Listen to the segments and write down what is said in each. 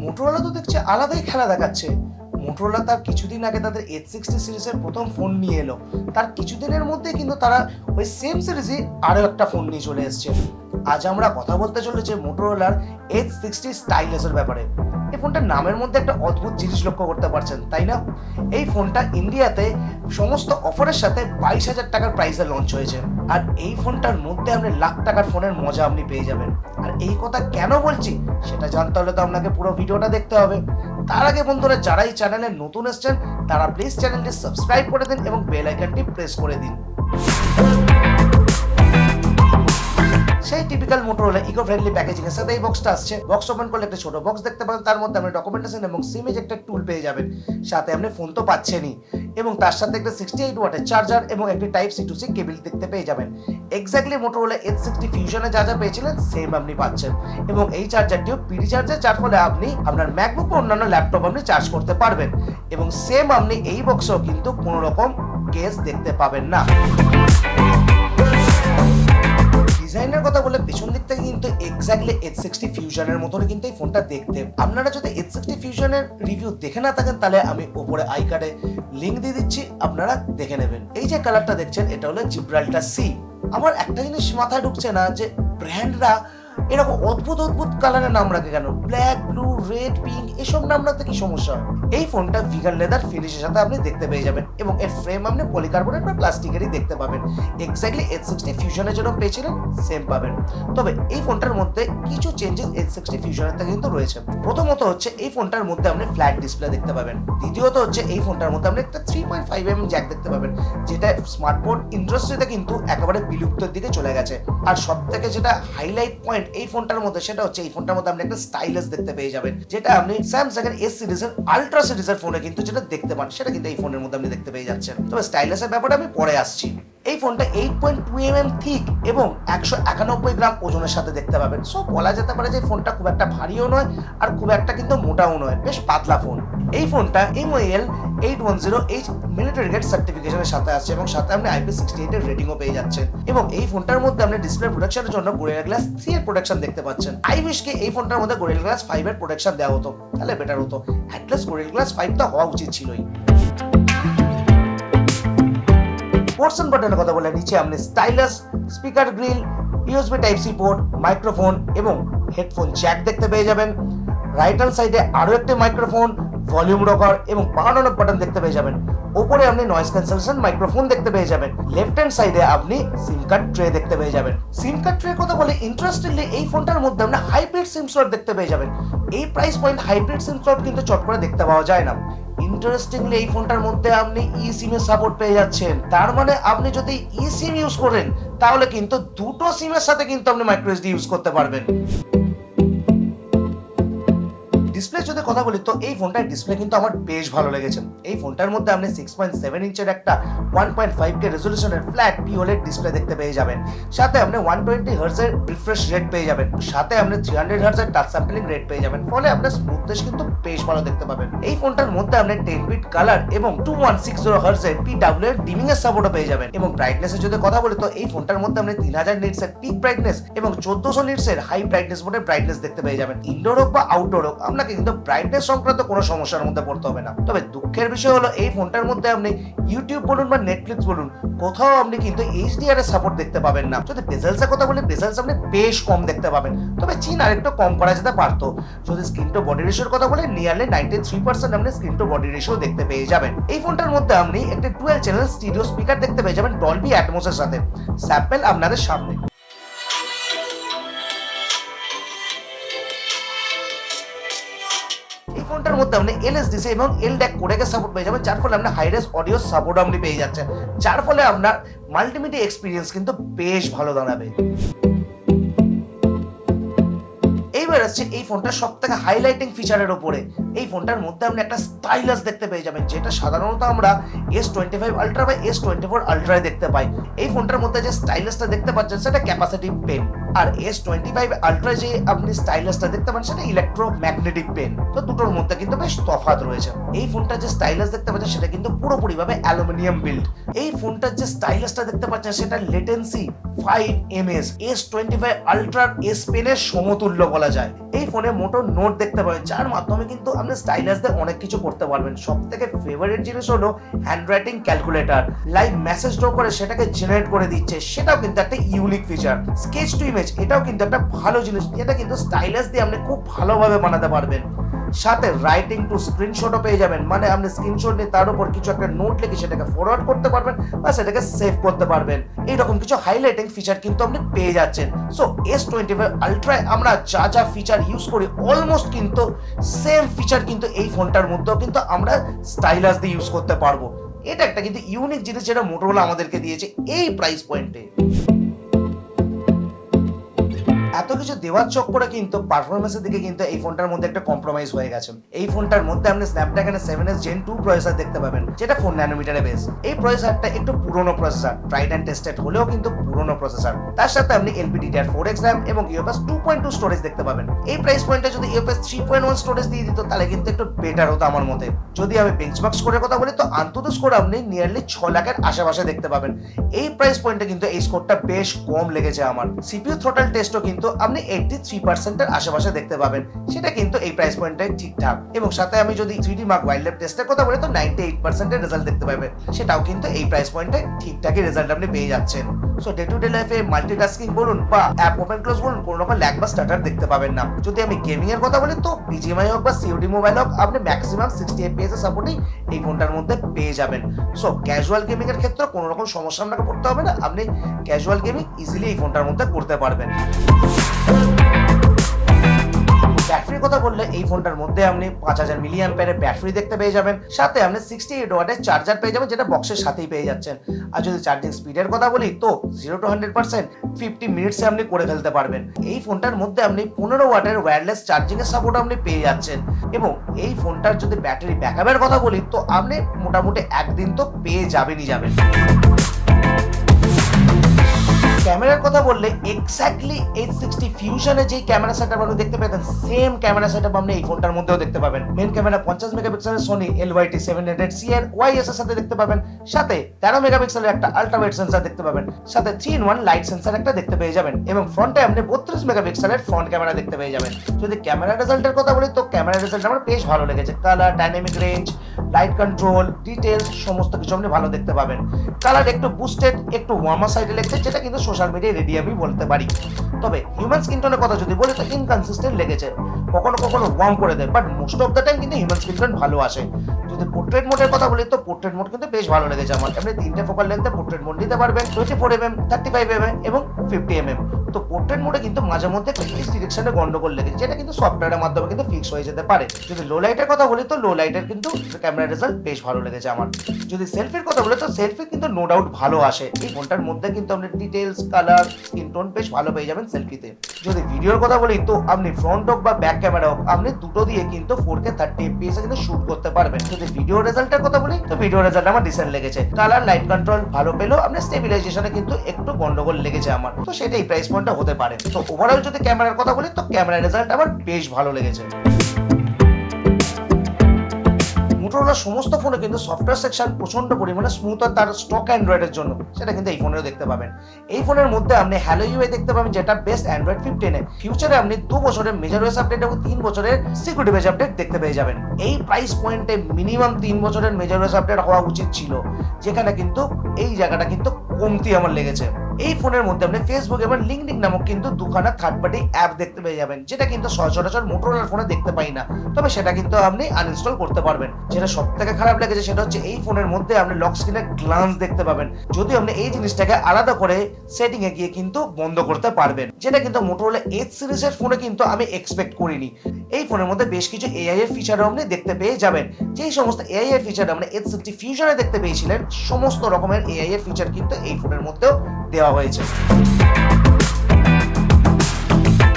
Motorola তো দেখছে আলাদাই খেলা দেখাচ্ছে। মোটোরোলা তার কিছুদিন আগে তাদের H60 সিরিজের প্রথম ফোন নিয়ে এলো, তার কিছুদিনের মধ্যে কিন্তু তারা ওই সেম সিরিজে আরো একটা ফোন নিয়ে চলে এসছে। আজ আমরা কথা বলতে চলেছি মোটোরোলার H60 স্টাইলাসের ব্যাপারে। এই ফোনটার নামের মধ্যে একটা অদ্ভুত জিনিস লক্ষ্য করতে পারছেন, তাই না? এই ফোনটা ইন্ডিয়াতে সমস্ত অফারের সাথে 22,000 টাকার প্রাইসে লঞ্চ হয়েছে। আর এই ফোনটার মধ্যে আপনি লাখ টাকার ফোনের মজা আপনি পেয়ে যাবেন। আর এই কথা কেন বলছি সেটা জানতে হলে তো আপনাকে পুরো ভিডিওটা দেখতে হবে। তার আগে বন্ধুরা, যারা এই চ্যানেলে নতুন এসেছেন তারা প্লিজ চ্যানেলটি সাবস্ক্রাইব করে দিন এবং বেল আইকনটি প্রেস করে দিন। সেই typical Motorola eco friendly packaging এর সাথে এই বক্সটা আসছে। বক্স ওপেন করলে একটা ছোট বক্স দেখতে পাবেন, তার মধ্যে আপনি ডকুমেন্টেশন এবং সিম এজেক্টর টুল পেয়ে যাবেন। সাথে আপনি ফোন তো পাচ্ছেনই, এবং তার সাথে একটা 68 ওয়াটের চার্জার এবং একটি type C to C cable দেখতে পেয়ে যাবেন। এক্স্যাক্টলি মোটোরোলা H60 ফিউশনে যা যা পেয়েছিলেন সেম আপনি পাচ্ছেন, এবং এই চার্জারটিও পিডি চার্জার, যার ফলে আপনি আপনার ম্যাকবুক বা অন্যান্য ল্যাপটপ আপনি চার্জ করতে পারবেন। এবং সেম আপনি এই বক্সেও কিন্তু কোনো রকম কেস দেখতে পাবেন না। ডিজাইনের কথা বলে পেছন দিক থেকে কিন্তু এক্স্যাক্টলি H60 ফিউশনের মতনই কিন্তু এই ফোনটা দেখতে। আপনারা যদি H60 ফিউশনের রিভিউ দেখে না থাকেন তাহলে আমি উপরে আই কার্ডে লিংক দিয়ে দিচ্ছি, আপনারা দেখে নেবেন। এই যে কালারটা দেখছেন এটা হলো জিব্রাল্টার সি। আমার একটা জিনিস মাথায় ঢুকছে না যে ব্র্যান্ডরা এরকম অদ্ভুত অদ্ভুত কালারের নাম রাখে কেন? ব্ল্যাক, ব্লু, রেড, পিঙ্ক এসব নাম রাখতে কি সমস্যা? এই ফোনটা ভিগান লেদার ফিনিশের সাথে আপনি দেখতে পেয়ে যাবেন, এবং এর ফ্রেম আপনি পলিকার্বনেট বা প্লাস্টিকেরই দেখতে পাবেন। এক্স্যাক্টলি H60 ফিউশনের জন্য পেয়েছিলেন সেম পাবেন। তবে এই ফোনটার মধ্যে কিছু চেঞ্জেস H60 ফিউশনের থেকে কিন্তু রয়েছে। প্রথমত হচ্ছে এই ফোনটার মধ্যে আপনি ফ্ল্যাট ডিসপ্লে দেখতে পাবেন। দ্বিতীয়ত হচ্ছে এই ফোনটার মধ্যে আপনি একটা 3.5mm জ্যাক দেখতে পাবেন, যেটা স্মার্টফোন ইন্ডাস্ট্রিতে কিন্তু একেবারে বিলুপ্তের দিকে চলে গেছে। আর সব থেকে যেটা হাইলাইট পয়েন্ট এই ফোনটার মধ্যে, সেটা হচ্ছে এই ফোনটার মধ্যে আপনি একটা স্টাইলাস দেখতে পেয়ে যাবেন, যেটা আপনি স্যামসাং এর S সিরিজের আলট্রা সিরিজের ফোনে কিন্তু যেটা দেখতে পান সেটা কিন্তু এই ফোনের মধ্যে আপনি দেখতে পেয়ে যাচ্ছেন। তবে স্টাইলাসের ব্যাপারে আমি পরে আসছি। এই ফোনটা 8.2mm থিক এবং 191 গ্রাম ওজনের সাথে দেখতে পাবেন। সো বলা যেতে পারে যে ফোনটা খুব একটা ভারীও নয় আর খুব একটা কিন্তু মোটাও নয়, বেশ পাতলা ফোন। এই ফোনটা MOL 810H মিলিটারি গ্রেড সার্টিফিকেশনের সাথে আসছে, এবং সাথে আপনি IP68 এর রেটিংও পেয়ে যাচ্ছেন। এবং এই ফোনটার মধ্যে আপনি ডিসপ্লে প্রোটেকশনের জন্য গোরিলা গ্লাস 3 এর প্রোটেকশন দেখতে পাচ্ছেন। আই উইশ কে এই ফোনটার মধ্যে গোরিলা গ্লাস 5 এর প্রোটেকশন দেওয়া হতো, তাহলে বেটার হতো। অ্যাটলিস্ট গোরিলা গ্লাস 5 টা হওয়া উচিত ছিলই। পোর্টস বাটনের কথা বলে নিচে আপনি stylus, speaker grille, USB type C port, microphone এবং হেডফোন জ্যাক দেখতে পেয়ে যাবেন। রাইট হ্যান্ড সাইডে আরো একটি মাইক্রোফোন, ভলিউম রকার এবং পাওয়ার অন অফ বাটন দেখতে পেয়ে যাবেন। উপরে আপনি নয়েজ ক্যান্সেলেশন মাইক্রোফোন দেখতে পেয়ে যাবেন। লেফট হ্যান্ড সাইডে আপনি সিম কার্ড ট্রে দেখতে পেয়ে যাবেন। সিম কার্ড ট্রে কথা বলে ইন্টারেস্টিংলি এই ফোনটার মধ্যে আপনি হাইব্রিড সিম স্লট দেখতে পেয়ে যাবেন। এই প্রাইস পয়েন্ট হাইব্রিড সিম স্লট কিন্তু চট করে দেখতে পাওয়া যায় না। ইন্টারেস্টিংলি এই ফোনটার মধ্যে আপনি ই সিম এর সাপোর্ট পেয়ে যাচ্ছেন। তার মানে আপনি যদি ই সিম ইউজ করেন তাহলে কিন্তু দুটো সিমের সাথে কিন্তু আপনি মাইক্রো এসডি ইউজ করতে পারবেন। ডিসপ্লে যদি কথা বলি তো এই ফোনটার ডিসপ্লে কিন্তু আমার বেশ ভালো লেগেছে। এই ফোনটার মধ্যে আপনি 6.7 ইঞ্চের একটা 1.5K রেজোলিউশনের ফ্ল্যাট POLED ডিসপ্লে দেখতে পেয়ে যাবেন। সাথে আপনি 120 Hz এর রিফ্রেশ রেট পেয়ে যাবেন। সাথে আপনি 300 Hz এর টাচ স্যাম্পলিং রেট পেয়ে যাবেন, ফলে আপনার স্মুথনেস কিন্তু বেশ ভালো দেখতে পাবেন। এই ফোনটার মধ্যে আপনি 10 বিট কালার এবং 2160 Hz এর PWM এর ডিমিং এর সাপোর্টও পেয়ে যাবেন। এবং ব্রাইটনেস এর যদি কথা বলি তো এই ফোনটার মধ্যে আপনি 3000 নিটস এর পিক ব্রাইটনেস এবং 1400 নিটস এর হাই ব্রাইটনেস মোডের ব্রাইটনেস দেখতে পেয়ে যাবেন। ইনডোর হোক বা আউটডোর হোক আপনাকে কিন্তু ব্রাইটনেস সংক্রান্ত কোনো সমস্যার মধ্যে পড়তে হবে না। তবে দুঃখের বিষয় হলো এই ফোনটার মধ্যে আপনি ইউটিউব বলুন বা নেটফ্লিক্স বলুন, কোথাও আপনি কিন্তু HDR এর সাপোর্ট দেখতে পাবেন না। যদি বেজেলস এর কথা বলি, বেজেলস আপনি বেশ কম দেখতে পাবেন, তবে চিন আরেকটু কম করা যেতে পারতো। যদি স্ক্রিন টু বডি রেশিওর কথা বলি, নিয়ারলি 93% আপনি স্ক্রিন টু বডি রেশিও দেখতে পেয়ে যাবেন। এই ফোনটার মধ্যে আপনি একটা ডুয়াল চ্যানেল স্টিরিও স্পিকার দেখতে পেয়ে যাবেন ডলবি অ্যাটমস এর সাথে। স্যাম্পল আপনাদের সামনে। এই ফোনটার মধ্যে আপনি LSDC এবং LDAC কোডেকের সাপোর্ট পেয়ে যাবেন, যার ফলে আপনি হাই রেস অডিও সাপোর্ট আপনি পেয়ে যাচ্ছেন, যার ফলে আপনার মাল্টিমিডিয়া এক্সপিরিয়েন্স কিন্তু বেশ ভালো দাঁড়াবে। এইবার আসছে এই ফোনটার সবথেকে হাইলাইটিং ফিচারের উপরে। এই ফোনটার মধ্যে আপনি একটা স্টাইলাস দেখতে পেয়ে যাবেন, যেটা সাধারণত আমরা S25 আলট্রা বা S24 আলট্রায় দেখতে পাই। এই ফোনটার মধ্যে যে স্টাইলাসটা দেখতে পাচ্ছেন সেটা ক্যাপাসিটিভ পেন। আর S25 আলট্রা যে আপনি স্টাইলাসটা দেখতে পান সেটা ইলেকট্রোম্যাগনেটিক পেন। তো দুটোর মধ্যে কিন্তু বেশ তফাৎ রয়েছে। এই ফোনটা যে স্টাইলাস দেখতে পাচ্ছেন সেটা কিন্তু পুরোপুরি ভাবে অ্যালুমিনিয়াম বিল্ড। এই ফোনটার যে স্টাইলাসটা দেখতে পাচ্ছেন সেটা লেটেন্সি 5 ms, S25 আলট্রার S পেনের সমতুল্য বলা যায়। এই ফোনে মোটো নোট দেখতে পাবেন যার মাধ্যমে কিন্তু আপনি স্টাইলাস দিয়ে অনেক কিছু করতে পারবেন। সবথেকে ফেভারিট জিনিস হলো handwriting calculator, live message draw করে সেটাকে জেনারেট করে দিচ্ছে, সেটাও কিন্তু একটা unique feature. Sketch to image, এটাও কিন্তু একটা ভালো জিনিস, যেটা কিন্তু স্টাইলাস দিয়ে আপনি খুব ভালোভাবে বানাতে পারবেন। সাথে রাইটিং টু স্ক্রিনশটও পেয়ে যাবেন, মানে আপনি স্ক্রিনশট নিয়ে তার উপর কিছু একটা নোট লিখে সেটাকে ফরওয়ার্ড করতে পারবেন বা সেটাকে সেভ করতে পারবেন। এইরকম কিছু হাইলাইটিং ফিচার কিন্তু আপনি পেয়ে যাচ্ছেন। সো S25 আলট্রায় আমরা যা যা ফিচার ইউজ করি অলমোস্ট কিন্তু সেম ফিচার কিন্তু এই ফোনটার মধ্যেও কিন্তু আমরা স্টাইলাস দিয়ে ইউজ করতে পারবো। এটা একটা কিন্তু ইউনিক জিনিস যেটা মোটোরোলা আমাদেরকে দিয়েছে এই প্রাইস পয়েন্টে। এত কিছু দেওয়ার চক্করে কিন্তু পারফরমেন্সের দিকে কিন্তু এই ফোনটার মধ্যে একটা কম্প্রোমাইজ হয়ে গেছে। এই ফোনটার মধ্যে আপনি স্ন্যাপড্রাগন 7s Gen 2 প্রসেসর দেখতে পাবেন, যেটা 4 ন্যানোমিটারে বেস। এই প্রসেসরটা একটু পুরনো প্রসেসর, ট্রাইড এন্ড টেস্টেড হলেও কিন্তু পুরনো প্রসেসর। তার সাথে আপনি LPDDR4X RAM এবং UFS 2.2 স্টোরেজ দেখতে পাবেন। এই প্রাইস পয়েন্টে যদি UFS 3.1 স্টোরেজ দিয়ে দিত তাহলে কিন্তু একটু বেটার হতো আমার মতে। যদি আমি বেঞ্চমার্ক স্কোরের কথা বলি তো আন্তত স্কোর আপনি নিয়ারলি 6 লাখের আশেপাশে দেখতে পাবেন। এই প্রাইস পয়েন্টে কিন্তু এই স্কোরটা বেশ কম লেগেছে আমার। CPU থ্রটল টেস্টও কিন্তু আপনি 83% এর আশেপাশে দেখতে পাবেন, সেটা কিন্তু এই প্রাইস পয়েন্টে ঠিকঠাক। এবং সাথে আমি যদি 3D Mark ওয়াইল্ডলাইফ টেস্টের কথা বলি তো 98% এর রেজাল্ট দেখতে পাবেন, সেটাও কিন্তু এই প্রাইস পয়েন্টে ঠিকঠাকই রেজাল্ট আপনি পেয়ে যাচ্ছেন। সো ডে টু ডে লাইফে মাল্টিটাস্কিং বলুন বা অ্যাপ ওপেন ক্লোজ বলুন, কোনো রকম ল্যাগ বা স্টাটার দেখতে পাবেন না। যদি আমি গেমিং এর কথা বলি তো BGMI হোক বা COD মোবাইল হোক, আপনি ম্যাক্সিমাম 60 FPS এর সাপোর্টই এই ফোনটার মধ্যে পেয়ে যাবেন। সো ক্যাজুয়াল গেমিং এর ক্ষেত্রে কোনো রকম সমস্যা আপনাকে পড়তে হবে না, আপনি ক্যাজুয়াল গেমিং ইজিলি এই ফোনটার মধ্যে করতে পারবেন। ব্যাটারির কথা বললে এই ফোনটার মধ্যে আপনি 5000 মিলিঅ্যাম্পিয়ারের ব্যাটারি দেখতে পেয়ে যাবেন, সাথে আপনি 68 ওয়াটের চার্জার পেয়ে যাবেন, যেটা বক্সের সাথেই পেয়ে যাচ্ছেন। আর যদি চার্জিং স্পিডের কথা বলি তো 0 to 100% 50 মিনিটসে আপনি করে ফেলতে পারবেন। এই ফোনটার মধ্যে আপনি 15 ওয়াটের ওয়্যারলেস চার্জিং এর সাপোর্ট আপনি পেয়ে যাচ্ছেন। এবং এই ফোনটার যদি ব্যাটারি ব্যাকআপের কথা বলি তো আপনি মোটামুটি একদিন তো পেয়ে যাবেনই যাবেন। ক্যামেরার কথা বললে এক্স্যাক্টলি H60 ফিউশনে যে ক্যামেরা সেটআপ আপনি দেখতে পেতেন সেম ক্যামেরা সেটআপ আপনি এই ফোনটার মধ্যেও দেখতে পাবেন। মেইন ক্যামেরা 50 মেগাপিক্সেলের Sony LYT-700C এর YS এর সাথে দেখতে পাবেন, সাথে 13 মেগাপিক্সেলের একটা আল্ট্রা ওয়াইড সেন্সর দেখতে পাবেন, সাথে 3-in-1 লাইট সেন্সর একটা দেখতে পেয়ে যাবেন এবং ফ্রন্টে আপনি 32 মেগাপিক্সেলের ফ্রন্ট ক্যামেরা দেখতে পেয়ে যাবেন। যদি ক্যামেরা রেজাল্টের কথা বলি তো ক্যামেরা রেজাল্ট আমার বেশ ভালো লেগেছে। Colour, dynamic range, light control, details সমস্ত কিছু আপনি ভালো দেখতে পাবেন। কালার একটু বুস্টেড, একটু ওয়ার্মার সাইডে লেগেছে, যেটা কিন্তু সোশ্যাল মিডিয়ায় রেডি আমি বলতে পারি। তবে হিউম্যান স্কিন টোনের কথা যদি বলি তো ইনকনসিস্টেন্ট লেগেছে, কখনো কখনো ওয়ার্ম করে দেয়, but most of the time কিন্তু হিউম্যান স্কিন টোন ভালো আসে। যদি পোর্ট্রেট মোডের কথা বলি তো পোর্ট্রেট মোড কিন্তু বেশ ভালো লেগেছে আমার। আপনি 3টে ফোকাল লেন্থে পোর্ট্রেট মোড নিতে পারবেন, 24mm, 35mm এবং 50mm। তো পোর্ট্রেট মোডে কিন্তু মাঝে মধ্যে ফেস ডিরেকশনে গন্ডগোল লেগেছে, যেটা কিন্তু সফটওয়্যারের মাধ্যমে কিন্তু ফিক্স হয়ে যেতে পারে। যদি লো লাইটের কথা বলি তো লো লাইটের কিন্তু ক্যামেরা রেজাল্ট বেশ ভালো লেগেছে আমার। যদি সেলফির কথা বলি তো সেলফি কিন্তু নো ডাউট ভালো আসে। এই ফোনটার মধ্যে কিন্তু আপনি ডিটেইলস, কালার, স্কিন টোন বেশ ভালো পেয়ে যাবেন সেলফিতে। যদি ভিডিওর কথা বলি তো আপনি ফ্রন্ট হোক বা ব্যাক ক্যামেরা হোক, আপনি দুটো দিয়ে কিন্তু 4K 30 fps এ কিন্তু শুট করতে পারবেন। যদি ভিডিও রেজাল্টের কথা বলি তো ভিডিও রেজাল্ট আমার ডিসেন্ট লেগেছে। কালার, লাইট কন্ট্রোল ভালো পেলেও আপনার স্টেবিলাইজেশনে কিন্তু একটু গন্ডগোল লেগেছে আমার, তো সেটাই প্রাইস পয়েন্টটা হতে পারে। তো ওভারঅল যদি ক্যামেরার কথা বলি তো ক্যামেরা রেজাল্ট আমার বেশ ভালো লেগেছে। মোটোরোলার সমস্ত ফোনে কিন্তু সফটওয়্যার সেকশন প্রচন্ড পরিমাণে স্মুথ আর তার স্টক অ্যান্ড্রয়েডের জন্য, সেটা কিন্তু এই ফোনেও দেখতে পাবেন। এই ফোনের মধ্যে আপনি হ্যালো ইউআই দেখতে পাবেন, যেটা বেস্ট অ্যান্ড্রয়েড 15 এ। ফিউচারে আপনি 2 বছরের মেজর ওএস আপডেট এবং 3 বছরের সিকিউরিটি বেস আপডেট দেখতে পেয়ে যাবেন। এই প্রাইস পয়েন্টে মিনিমাম 3 বছরের মেজর ওএস আপডেট হওয়া উচিত ছিল, যেখানে কিন্তু এই জায়গাটা কিন্তু কমতি আমার লেগেছে। এই ফোনের মধ্যে আপনি ফেসবুক এবং লিঙ্কডইন নামক কিন্তু দুখানা থার্ড পার্টি অ্যাপ দেখতে পেয়ে যাবেন, যেটা কিন্তু সচরাচর মোটোরোলার ফোনে দেখতে পাই না। তবে সেটা কিন্তু আপনি আনইনস্টল করতে পারবেন। যেটা সবথেকে খারাপ লেগেছে সেটা হচ্ছে এই ফোনের মধ্যে আপনি লক স্ক্রিনের গ্লান্স দেখতে পাবেন, যদি আপনি এই জিনিসটাকে আলাদা করে সেটিং এ গিয়ে কিন্তু বন্ধ করতে পারবেন, যেটা কিন্তু মোটোরোলা H সিরিজের ফোনে কিন্তু আমি এক্সপেক্ট করিনি। এই ফোনের মধ্যে বেশ কিছু এআই এর ফিচারও আপনি দেখতে পেয়ে যাবেন। যেই সমস্ত এআই এর ফিচার আপনি H60 ফিউশনে দেখতে পেয়েছিলেন, সমস্ত রকমের এআই এর ফিচার কিন্তু এই ফোনের মধ্যেও দেওয়া হয়েছে।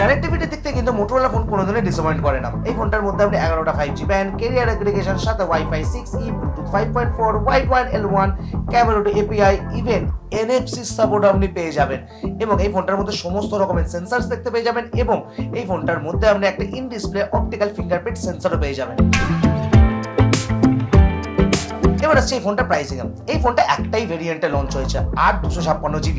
কানেক্টিভিটির দিক থেকে কিন্তু মোটরোলা ফোন কোনোদিনই ডিসঅ্যাপয়েন্ট করে না। এই ফোনটার মধ্যে আপনি 11টা 5G ব্যান্ড, ক্যারিয়ার অ্যাগ্রিগেশন, সাথে wifi 6E, Bluetooth 5.4, wide one L1, camera two API, even NFC support আপনি পেয়ে যাবেন। এবং এই ফোনটার মধ্যে সমস্ত রকমের সেন্সরস দেখতে পেয়ে যাবেন এবং এই ফোনটার মধ্যে আপনি একটা ইন ডিসপ্লে অপটিক্যাল ফিঙ্গারপ্রিন্ট সেন্সরও পেয়ে যাবেন। এবার আসছে এই ফোনটা প্রাইসিং। এই ফোনটা একটাই ভেরিয়েন্টে লঞ্চ হয়েছে 8/256GB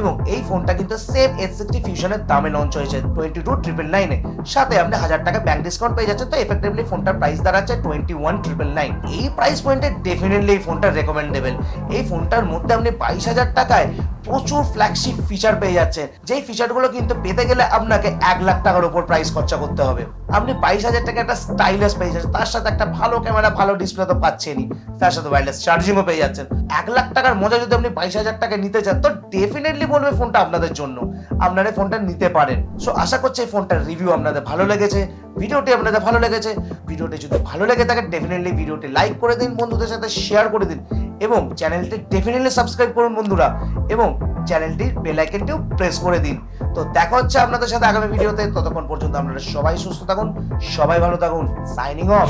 এবং এই ফোনটা কিন্তু সেম S60 ফিউশনের দামে লঞ্চ হয়েছে 22,999 সাথে আপনি 1000 টাকা ব্যাংক ডিসকাউন্ট পেয়ে যাচ্ছেন। তো এফেক্টিভলি ফোনটার প্রাইস দাঁড়াচ্ছে 21,999। এই প্রাইস পয়েন্টে ডেফিনেটলি এই ফোনটা রেকমেন্ডেবল। এই ফোনটার মধ্যে আপনি 22,000 টাকায় প্রচুর ফ্ল্যাগশিপ ফিচার পেয়ে যাচ্ছেন, যেই ফিচারগুলো কিন্তু পেতে গেলে আপনাকে 1 লাখ টাকার উপর প্রাইস খরচা করতে হবে। আপনি 22,000 টাকা একটা স্টাইলিশ পেয়ে যাচ্ছেন, তার সাথে একটা ভালো ক্যামেরা, ভালো ডিসপ্লে তো পাচ্ছেনই, তার সাথে ওয়্যারলেস চার্জিংও পেয়ে যাচ্ছেন। 1 লাখ টাকার মজা যদি আপনি 22,000 টাকা নিতে চান তো ডেফিনেটলি বলবে ফোনটা আপনাদের জন্য, আপনারা এই ফোনটা নিতে পারেন। সো আশা করছি এই ফোনটার রিভিউ আপনাদের ভালো লেগেছে, ভিডিওটি আপনাদের ভালো লেগেছে। ভিডিওটি যদি ভালো লেগে থাকে ডেফিনেটলি ভিডিওটি লাইক করে দিন, বন্ধুদের সাথে শেয়ার করে দিন এবং চ্যানেলটি ডেফিনেটলি সাবস্ক্রাইব করুন বন্ধুরা, এবং চ্যানেলটির বেল আইকনটিও প্রেস করে দিন। তো দেখা হচ্ছে আপনাদের সাথে আগামী ভিডিওতে। ততক্ষণ পর্যন্ত আপনারা সবাই সুস্থ থাকুন, সবাই ভালো থাকুন। Signing off.